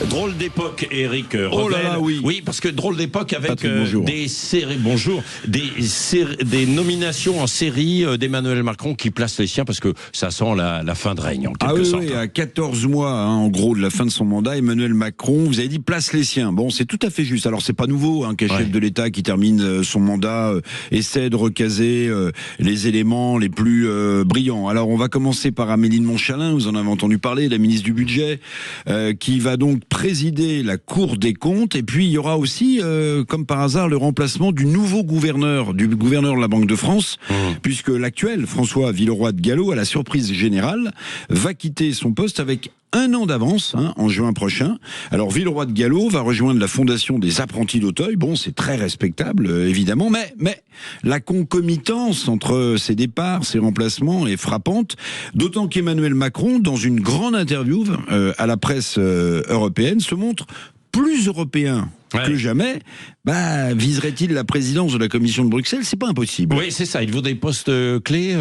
Drôle d'époque, Eric Revel. Oh là là, oui. Oui, parce que drôle d'époque avec Patrick, bonjour. des séries, des nominations en série d'Emmanuel Macron qui place les siens parce que ça sent la fin de règne en quelque sorte. Oui, à 14 mois, en gros, de la fin de son mandat, Emmanuel Macron, vous avez dit place les siens. Bon, c'est tout à fait juste. Alors, c'est pas nouveau qu'un chef de l'État qui termine son mandat essaie de recaser les éléments les plus brillants. Alors, on va commencer par Amélie de Montchalin, vous en avez entendu parler, la ministre du Budget, qui va donc présider la Cour des comptes. Et puis, il y aura aussi, comme par hasard, le remplacement du nouveau gouverneur de la Banque de France, puisque l'actuel, François Villeroy de Galhau, à la surprise générale, va quitter son poste avec un an d'avance, en juin prochain. Alors, Villeroy de Galhau va rejoindre la Fondation des apprentis d'Auteuil. Bon, c'est très respectable, évidemment, mais la concomitance entre ces départs, ces remplacements est frappante, d'autant qu'Emmanuel Macron, dans une grande interview à la presse européenne, se montre plus européen que jamais. Viserait-il la présidence de la Commission de Bruxelles? C'est pas impossible. Oui, c'est ça. Il vaut des postes clés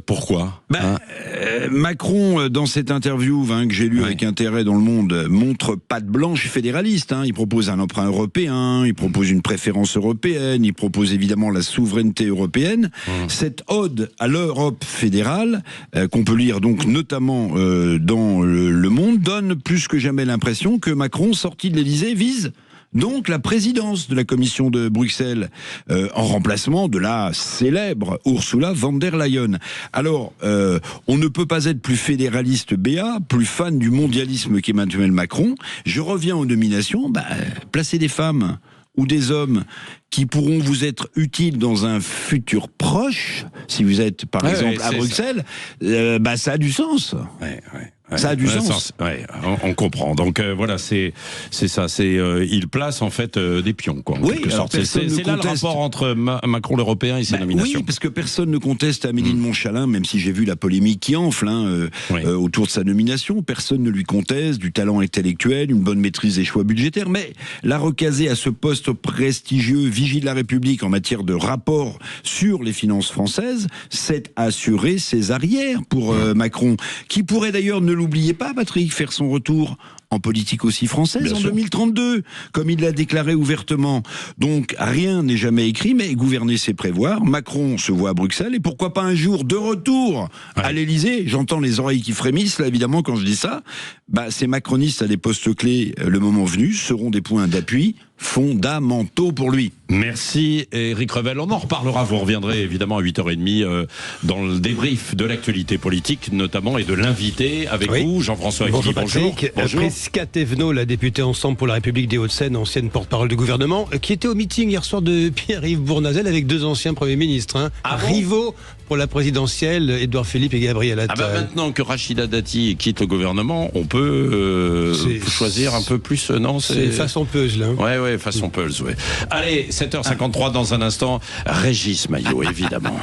pourquoi Macron, dans cette interview que j'ai lue avec intérêt dans Le Monde, montre patte blanche fédéraliste. Il propose un emprunt européen, il propose une préférence européenne, il propose évidemment la souveraineté européenne. Cette ode à l'Europe fédérale, qu'on peut lire donc notamment dans Le Monde, donne plus que jamais l'impression que Macron, sorti de l'Élysée, vise donc la présidence de la Commission de Bruxelles en remplacement de la célèbre Ursula von der Leyen. Alors, on ne peut pas être plus fédéraliste plus fan du mondialisme qu'Emmanuel Macron. Je reviens aux nominations. Placer des femmes ou des hommes qui pourront vous être utiles dans un futur proche, si vous êtes par exemple à Bruxelles, ça a du sens. Ça a du sens. On comprend. Donc voilà, c'est ça. Il place en fait des pions, quoi. Oui, alors c'est là le rapport entre Macron l'Européen et ses nominations. Oui, parce que personne ne conteste Amélie de Montchalin, même si j'ai vu la polémique qui enfle autour de sa nomination. Personne ne lui conteste du talent intellectuel, une bonne maîtrise des choix budgétaires. Mais la recaser à ce poste prestigieux, vigie de la République en matière de rapport sur les finances françaises, c'est assurer ses arrières pour Macron, qui pourrait d'ailleurs, ne l'oubliez pas, Patrick, faire son retour en politique aussi française en 2032, comme il l'a déclaré ouvertement. Donc rien n'est jamais écrit, mais gouverner c'est prévoir. Macron se voit à Bruxelles et pourquoi pas un jour de retour à l'Élysée. J'entends les oreilles qui frémissent là évidemment quand je dis ça. Ces macronistes à des postes clés, le moment venu, seront des points d'appui fondamentaux pour lui. Merci Eric Revel. On en reparlera, vous reviendrez évidemment à 8h30 dans le débrief de l'actualité politique notamment et de l'invité avec vous, Jean-François Guy. Bonjour. Prisca Thévenot, la députée Ensemble pour la République des Hauts-de-Seine, ancienne porte-parole du gouvernement, qui était au meeting hier soir de Pierre-Yves Bournazel avec deux anciens premiers ministres, rivaux pour la présidentielle, Édouard Philippe et Gabriel Attal. Maintenant que Rachida Dati quitte le gouvernement, on peut choisir un peu plus, non? C'est façon puzzle. Ouais, façon puzzle, ouais. Allez, 7h53 dans un instant, Régis Maillot, évidemment.